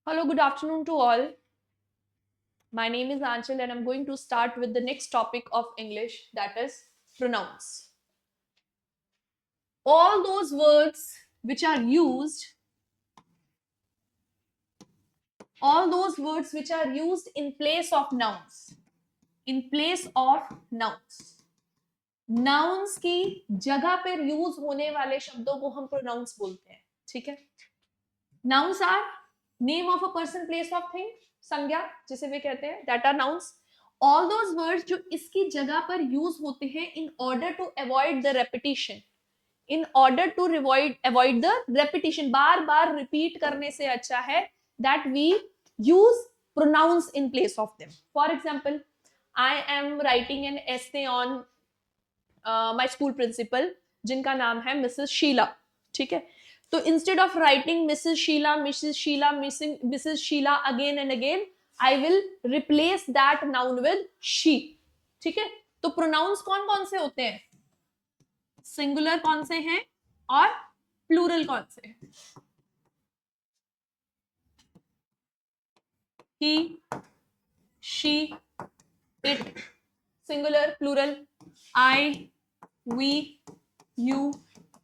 Hello, good afternoon to all. My name is Anchal and I'm going to start with the next topic of English, that is pronouns. All those words which are used, all those words which are used in place of nouns, in place of nouns. Nouns की जगह पर use होने वाले शब्दों को हम pronounce बोलते हैं, ठीक है. Nouns are name of a person, place of thing, संज्ञा जिसे वे कहते हैं, that are nouns. All those words जो इसकी जगह पर यूज होते हैं in order to avoid the repetition, in order to avoid the repetition, bar bar repeat करने से अच्छा है that we use pronouns in place of them. For example, I am writing an essay on my school principal जिनका नाम है Mrs Sheila, ठीक है. तो instead of writing Mrs Sheela Mrs Sheela again and again, I will replace that noun with she, ठीक है. तो pronounce कौन कौन से होते हैं, सिंगुलर कौन से हैं और प्लूरल कौन से हैं. He, she, it, singular, plural, I, we, you,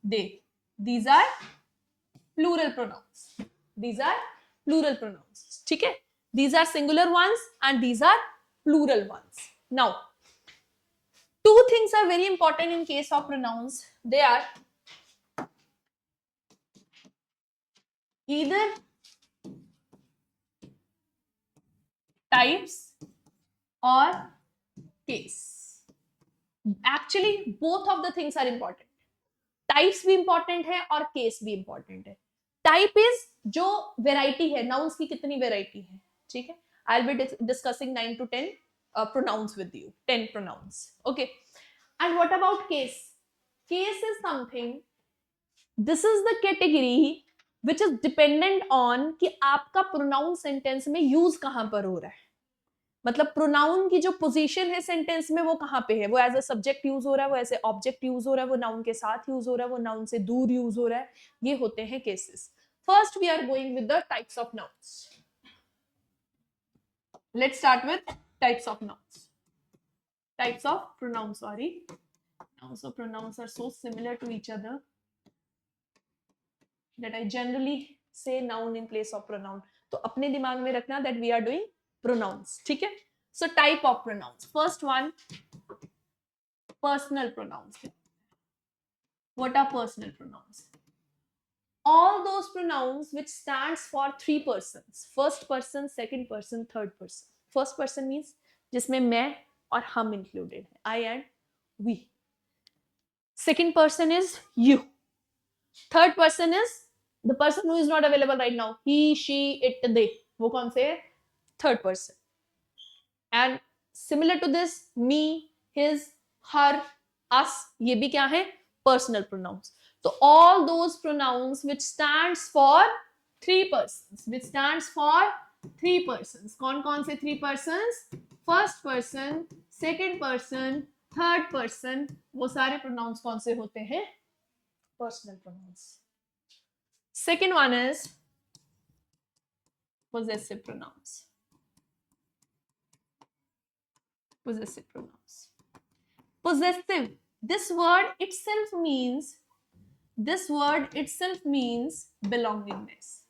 they. These are plural pronouns. These are plural pronouns. ठीक है. These are singular ones and these are plural ones. Now, two things are very important in case of pronouns. They are either types or case. Actually, both of the things are important. Types भी important है और case भी important है. Type is जो variety है, nouns की कितनी variety है, ठीक है. I will be discussing 9 to 10 pronouns with you, 10 pronouns, okay. And what about case? Case is something, this is the category which is dependent on कि आपका प्रोनाउन सेंटेंस में यूज कहां पर हो रहा है. मतलब प्रोनाउन की जो पोजीशन है सेंटेंस में वो कहाँ पे है, वो एज अ सब्जेक्ट यूज हो रहा है, वो एज ए ऑब्जेक्ट यूज हो रहा है, वो नाउन के साथ यूज हो रहा है, वो नाउन से दूर यूज हो रहा है. ये होते हैं cases. First we are going with the types of nouns. Let's start with types of nouns. Types of pronoun, sorry, nouns और pronouns are so similar to each other that I generally say noun in place of pronoun. तो अपने दिमाग में रखना that we are doing pronouns, ठीक है. So type of pronouns. First one, personal pronouns. What are personal pronouns? All those pronouns which stands for three persons. First person, second person, third person. First person means जिसमें मैं और हम included है, I and we. Second person is you. Third person is the person who is not available right now. He, she, it, they. वो कौन से है? Third person. And similar to this, me, his, her, us, ये भी क्या है? Personal pronouns. So all those pronouns which stands for three persons, which stands for three persons. कौन कौन से three persons? First person, second person, third person. वो सारे pronouns कौन से होते हैं? Personal pronouns. Second one is possessive pronouns. Possessive pronouns. Possessive. This word itself means belongingness.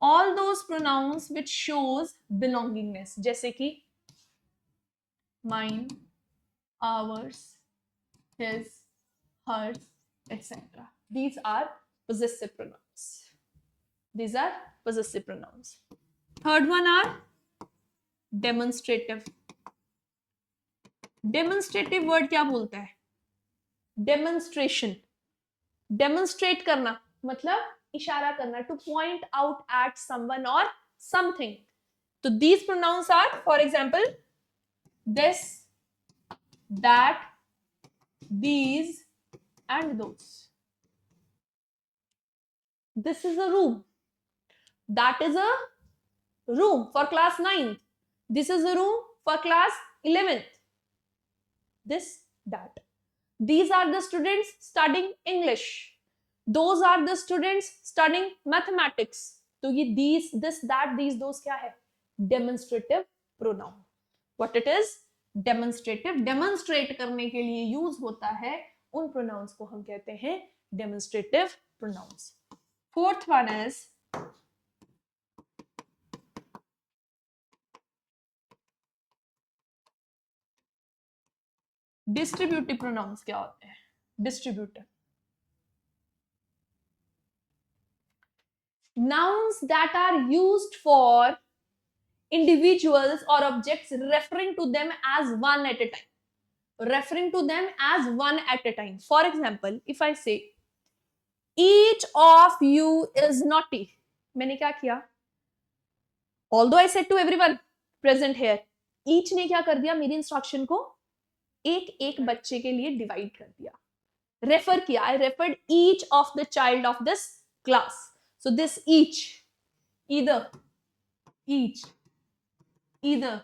All those pronouns which shows belongingness, जैसे कि mine, ours, his, hers, etc. These are possessive pronouns. These are possessive pronouns. Third one are demonstrative. Demonstrative word क्या बोलता है? Demonstration. Demonstrate करना मतलब इशारा करना, to point out at someone or something. So these pronouns are, for example, this, that, these, and those. This is a room. That is a room for class 9th. This is a room for class 11th. This, that. These are the students studying English. Those are the students studying mathematics. तो ये these, this, that, these, those क्या है? Demonstrative pronoun. What it is? Demonstrative. Demonstrate करने के लिए use होता है, उन प्रोनाउंस को हम कहते हैं demonstrative pronouns. Fourth one is distributive pronouns. क्या होते हैं distributive? Nouns that are used for individuals or objects referring to them as one at a time. Referring to them as one at a time. For example, if I say, each of you is naughty. मैंने क्या किया? Although I said to everyone present here, each ने क्या कर दिया? मेरी instruction को एक एक बच्चे के लिए डिवाइड कर दिया. रेफर किया. I referred each of the child of this class. So this each, either, each, either,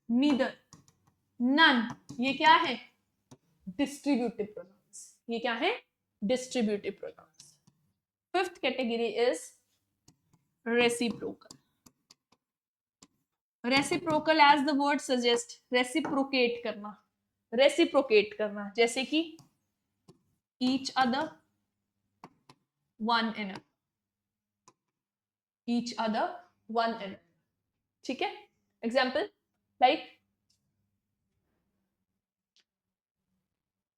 neither, none, ये क्या है? Distributive pronouns. ये क्या है? Distributive pronouns. Fifth category is reciprocal. Reciprocal as the word suggest, reciprocate करना. Reciprocate करना जैसे कि each other, one in, each other, one in. ठीक है? Example, like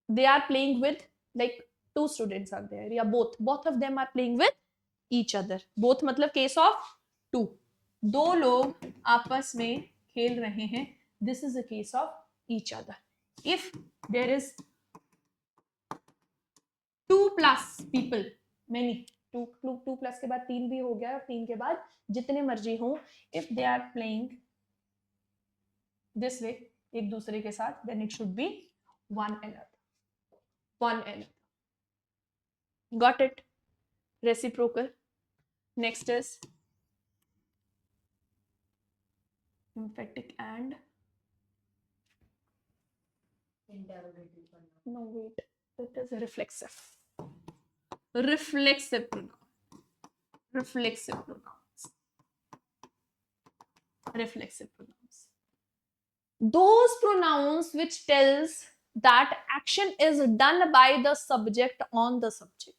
they are playing with, like two students are there, या both of them are playing with each other. Both मतलब case of two. दो लोग आपस में खेल रहे हैं. This is a case of each other. If there is 2 plus people, many, two plus के बाद 3 भी हो गया, और 3 के बाद जितने मर्जी हो, if they are playing this way एक दूसरे के साथ, then it should be one another. One another. Got it? Reciprocal. Next is emphatic and no wait, that is a reflexive. Reflexive pronoun. Reflexive pronouns. Reflexive pronouns. Those pronouns which tells that action is done by the subject on the subject.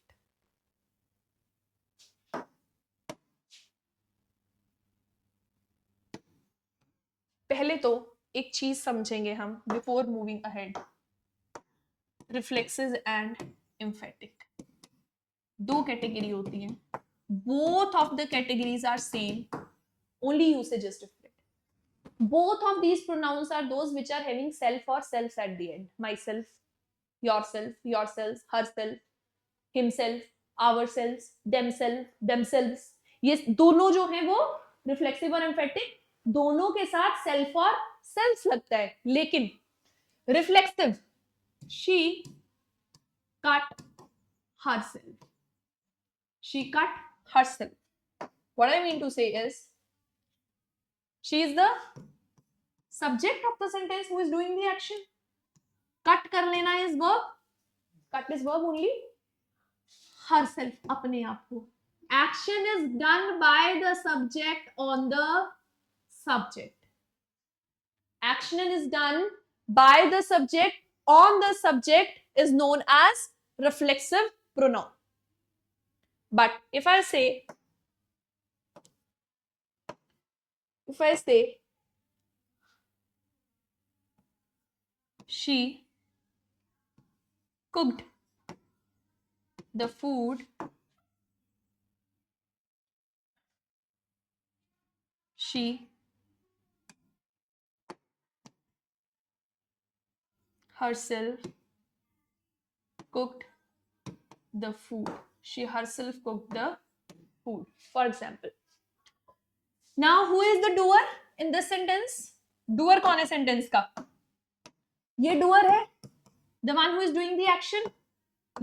पहले तो एक चीज समझेंगे हम before moving ahead. Reflexes and emphatic दो category होती हैं. Both of the categories are same, only usage is different. Both of these pronouns are those which are having self और self at the end. Myself, yourself, herself, himself, ourselves, themselves. ये दोनों जो हैं वो reflexive और emphatic दोनों के साथ सेल्फ और सेल्फ लगता है. लेकिन reflexive, she cut herself. She cut herself. What I mean to say is, she is the subject of the sentence who is doing the action. Cut कर लेना is verb. Cut is verb only. Herself, अपने आप को. Action is done by the subject on the subject. Action is done by the subject on the subject is known as reflexive pronoun. But if I say she cooked the food, she herself cooked the food. She herself cooked the food, for example. Now who is the doer in this sentence? Doer कौन है sentence का? ये doer है, the one who is doing the action.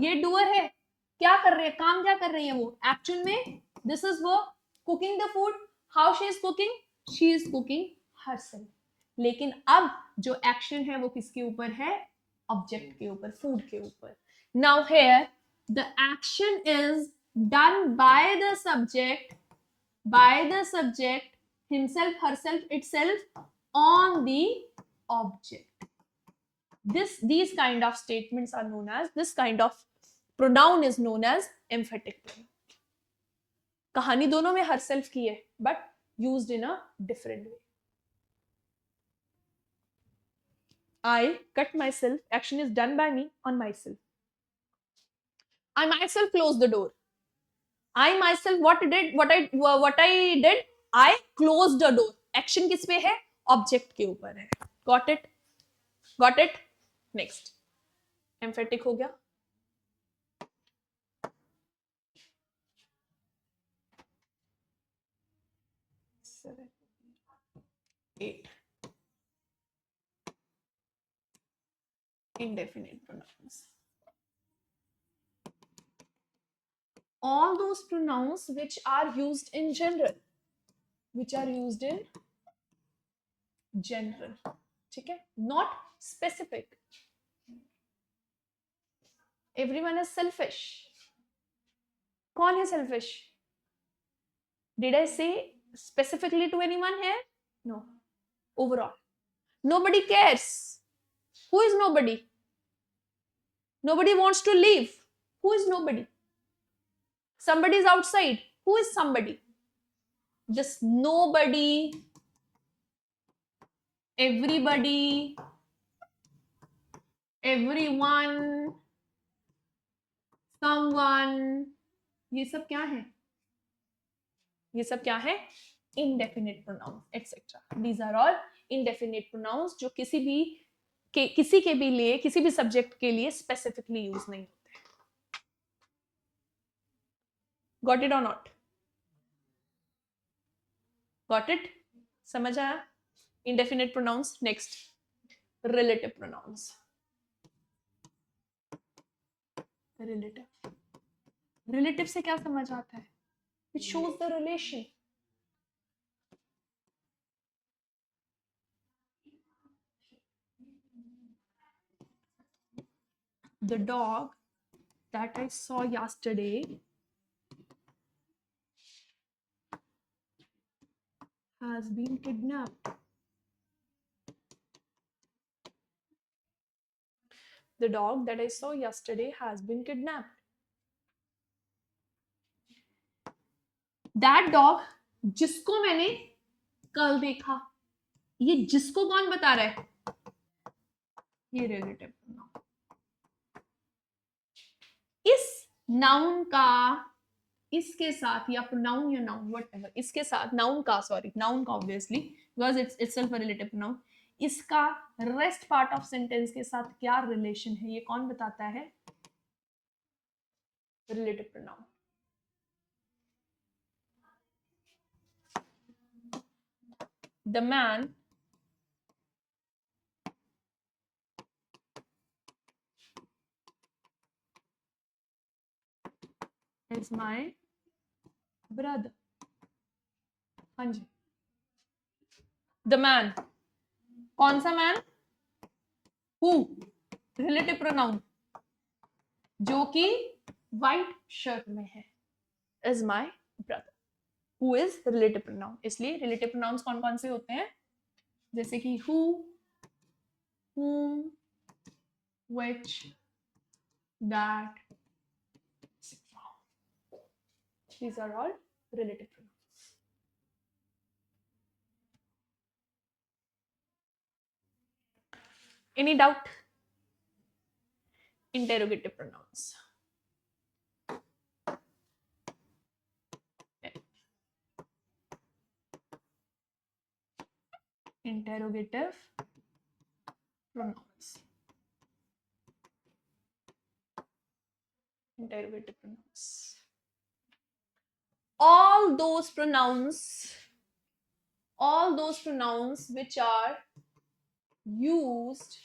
ये doer है, क्या कर रहे हैं, काम क्या कर रही है वो action में. This is वो cooking the food. How she is cooking? She is cooking herself. लेकिन अब जो action है वो किसके ऊपर है? Object के ऊपर, food के ऊपर. Now here the action is done by the subject by the subject himself, herself, itself on the object. These kind of statements are known as, this kind of pronoun is known as emphatic pronoun. कहानी दोनों में herself की है, but used in a different way. I cut myself, action is done by me on myself. I myself closed the door. I myself what I did, I closed the door. Action किस पे है? Object के ऊपर है. Got it? Got it? Next. Emphatic हो गया. Seven, 8. Indefinite pronouns. All those pronouns which are used in general, which are used in general, ठीक है? Not specific. Everyone is selfish. कौन है selfish? Did I say specifically to anyone here? No. Overall. Nobody cares. Who is nobody? Nobody wants to leave. Who is nobody? Somebody is outside. Who is somebody? Just nobody, everybody, everyone, someone. ये सब क्या है? ये सब क्या है? Indefinite pronouns, etc. These are all indefinite pronouns जो किसी के भी लिए, किसी भी सब्जेक्ट के लिए स्पेसिफिकली यूज नहीं होते. Got it or not? Got it? समझ आया? Indefinite pronouns. Next, relative pronouns. Relative से क्या समझ आता है? It shows the relation. The dog that I saw yesterday has been kidnapped. The dog that I saw yesterday has been kidnapped. That dog, जिसको मैंने कल देखा, ये जिसको कौन बता रहा है? ये रिलेटिव प्रोनाउन. इस नाउन का इसके साथ, या प्रोनाउन या नाउन व्हाटएवर, इसके साथ नाउन का obviously because it's itself a relative pronoun, इसका रेस्ट पार्ट ऑफ सेंटेंस के साथ क्या रिलेशन है, ये कौन बताता है? Relative pronoun. The man is my brother. हाँ जी. The man. कौन सा man? Who? Relative pronoun. जो कि white shirt में है. Is my brother. Who is relative pronoun. इसलिए relative pronouns कौन कौन से होते हैं? जैसे कि who, whom, which, that. These are all relative pronouns. Any doubt? Interrogative pronouns. Interrogative pronouns. Interrogative pronouns. All those pronouns which are used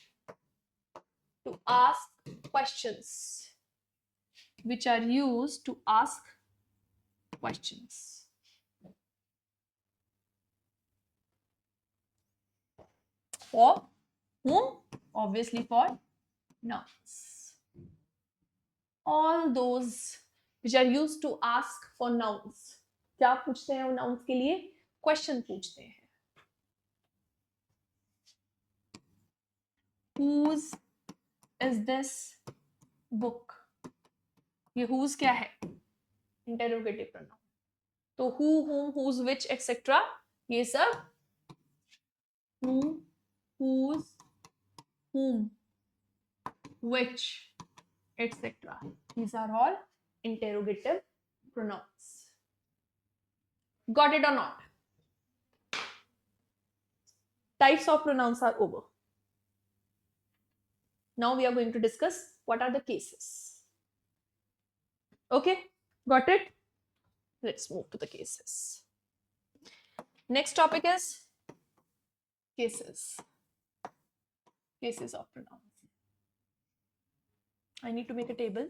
to ask questions. Which are used to ask questions. For whom? Obviously for nouns. All those which are used to ask for nouns. क्या पूछते हैं nouns के लिए? Question पूछते हैं. Whose is this book? ये whose क्या है? Interrogative pronoun. तो who, whom, whose, which, etc. ये सब who, whose, whom, which, etc. These are all interrogative pronouns. Got it or not? Types of pronouns are over. Now we are going to discuss what are the cases. Okay, got it? Let's move to the cases. Next topic is cases. Cases of pronouns. I need to make a table.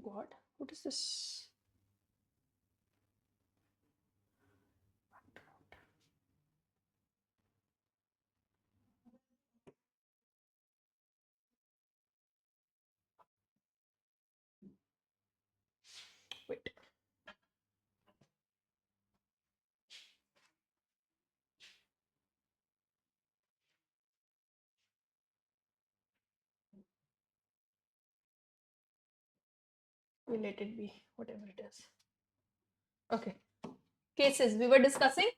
God, what is this? Wait. Let it be whatever it is. Okay. Cases. We were discussing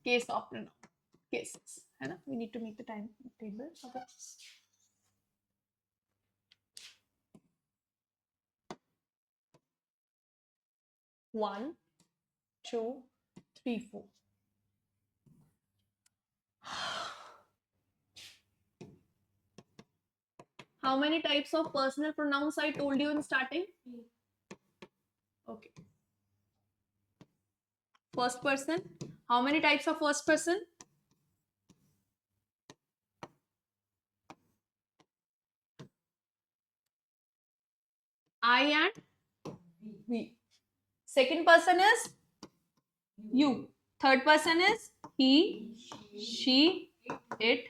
case of pronoun. Cases. है ना? We need to make the time table. Okay. 1, 2, 3, 4. How many types of personal pronouns I told you in starting? Okay. First person. How many types of first person? I and we. Second person is you. Third person is he, she, it.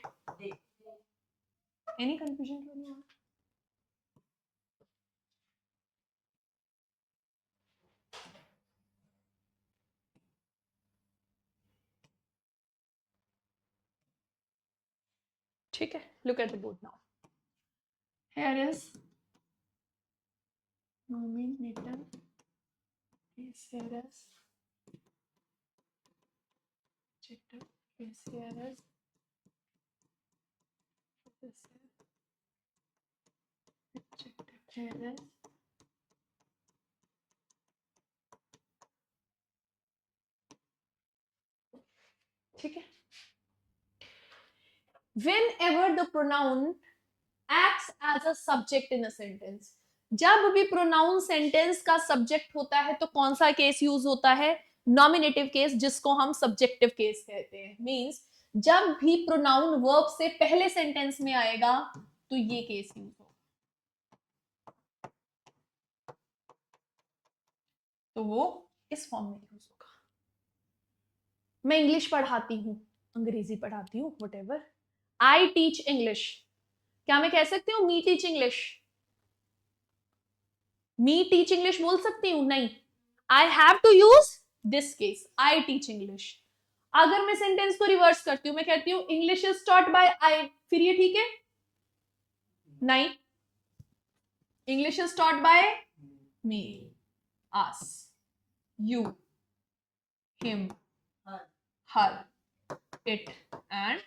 Any confusion from you? ठीक है. Look at the board now. Here is nominator. Is here is adjective. Is here is possessive. Adjective. Here is ठीक है. Whenever the pronoun acts as a subject in a sentence, जब भी pronoun sentence का subject होता है तो कौन सा केस यूज होता है? नॉमिनेटिव केस, जिसको हम सब्जेक्टिव केस कहते हैं. मींस जब भी प्रोनाउन वर्ब से पहले सेंटेंस में आएगा तो ये केस यूज होगा. तो वो इस फॉर्म में यूज होगा. मैं इंग्लिश पढ़ाती हूँ, अंग्रेजी पढ़ाती हूँ, व्हाटएवर. आई टीच इंग्लिश. क्या मैं कह सकती हूँ me teach English? Me teach English बोल सकती हूँ? नहीं. I have to use this case, I teach English. अगर मैं सेंटेंस को रिवर्स करती हूँ, मैं कहती हूँ इंग्लिश इज टॉट बाय आई, फिर ये ठीक है? नहीं. English is taught by me, us, you, him, her, it, and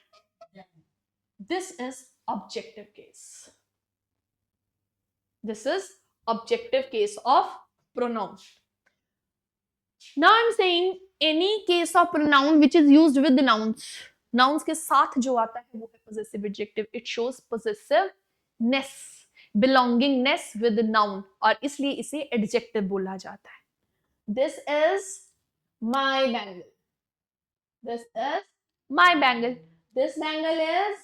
this is objective case. This is objective case of pronoun. Now I'm saying any case of pronoun which is used with the nouns. Nouns के साथ जो आता है वो है possessive adjective. It shows possessiveness. Belongingness with noun, और इसलिए इसे एडजेक्टिव बोला जाता है. This is my bangle, this is my bangle, this bangle is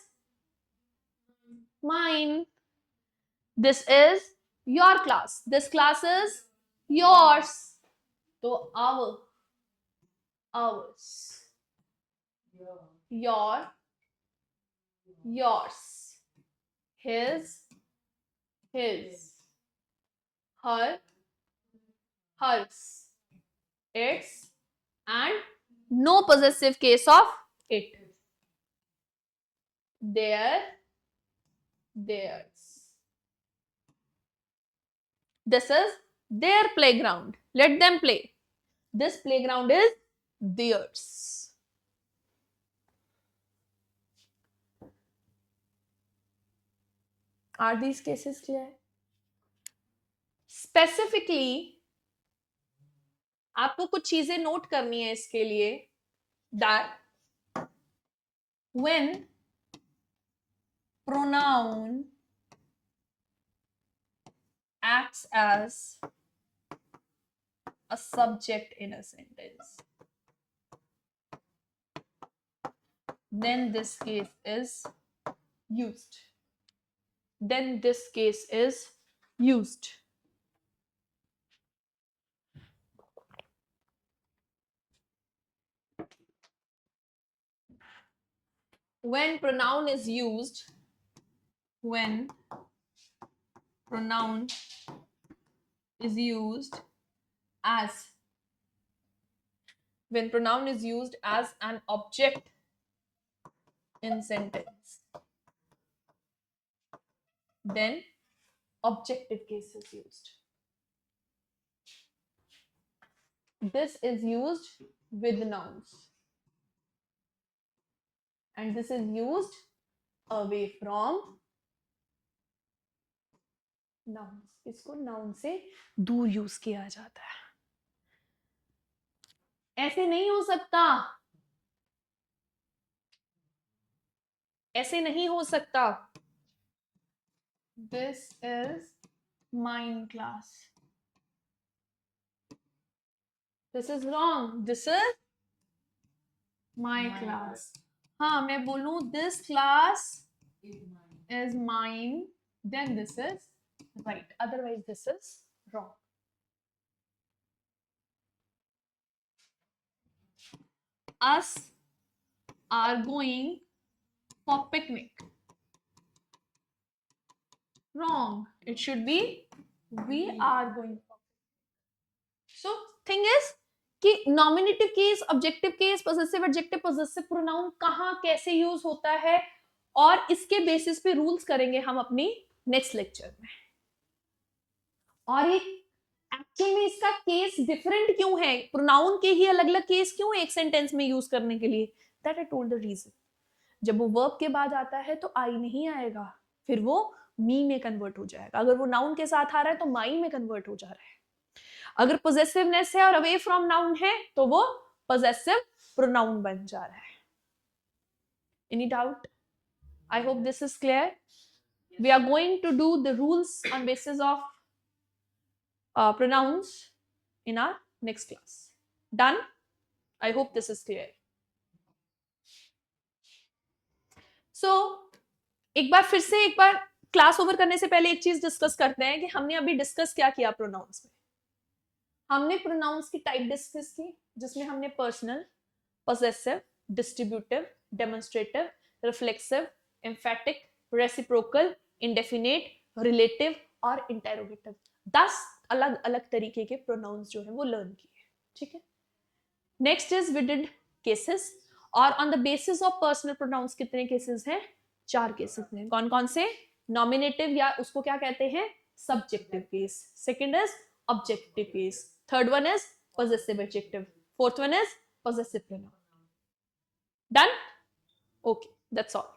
mine, this is your class, this class is yours. तो our, ours, your, yours, his, her, hers, its, and no possessive case of it. Their, theirs. This is their playground. Let them play. This playground is theirs. Are these cases clear? Specifically, आपको कुछ चीजें note करनी है इसके लिए. That when pronoun acts as a subject in a sentence, then this case is used. Then this case is used. When pronoun is used, when pronoun is used as, when pronoun is used as an object in sentence, then objective case is used. This is used with nouns, and this is used away from nouns. इसको noun से दूर use किया जाता है. ऐसे नहीं हो सकता, ऐसे नहीं हो सकता. This is mine class. This is wrong. This is my class. हाँ, मैं बोलूं this class is mine, then this is right. Otherwise, this is wrong. Us are going for picnic. Wrong. It should be we are going for. So thing is कि nominative case, objective case, possessive, adjective, possessive pronoun कहाँ कैसे use होता है, और इसके basis पे rules करेंगे हम अपनी नेक्स्ट लेक्चर में. और एक एक्चुअल में इसका केस डिफरेंट क्यों है, प्रोनाउन के ही अलग अलग केस क्यों एक सेंटेंस में यूज करने के लिए, that I told the reason. जब वो वर्ब के बाद आता है तो आई नहीं आएगा, फिर वो मी में कन्वर्ट हो जाएगा. अगर वो नाउन के साथ आ रहा है तो माई में कन्वर्ट हो जा रहा है. अगर पोजेसिवनेस है और अवे फ्रॉम नाउन है तो वो पोजेसिव प्रोनाउन बन जा रहा है. Any doubt? I hope this is clear. We are going to do the rules on basis of pronouns in our next class. Done? I hope this is clear. So, एक बार class over करने से पहले एक चीज discuss करते हैं कि हमने अभी डिस्कस क्या किया प्रोनाउंस में. हमने प्रोनाउंस की टाइप डिस्कस की, जिसमें हमने personal, possessive, distributive, demonstrative, reflexive, emphatic, reciprocal, indefinite, relative और इंटेरोगेटिव 10 अलग अलग तरीके के प्रोनाउंस जो है वो लर्न किए. ठीक है. Next is we did cases, और on the basis of personal pronouns कितने केसेस हैं? 4 केसेस हैं. कौन कौन से? नॉमिनेटिव, या उसको क्या कहते हैं, subjective case. Second is objective case. Third one is possessive adjective. Fourth one is possessive pronoun. Done? Okay, that's all.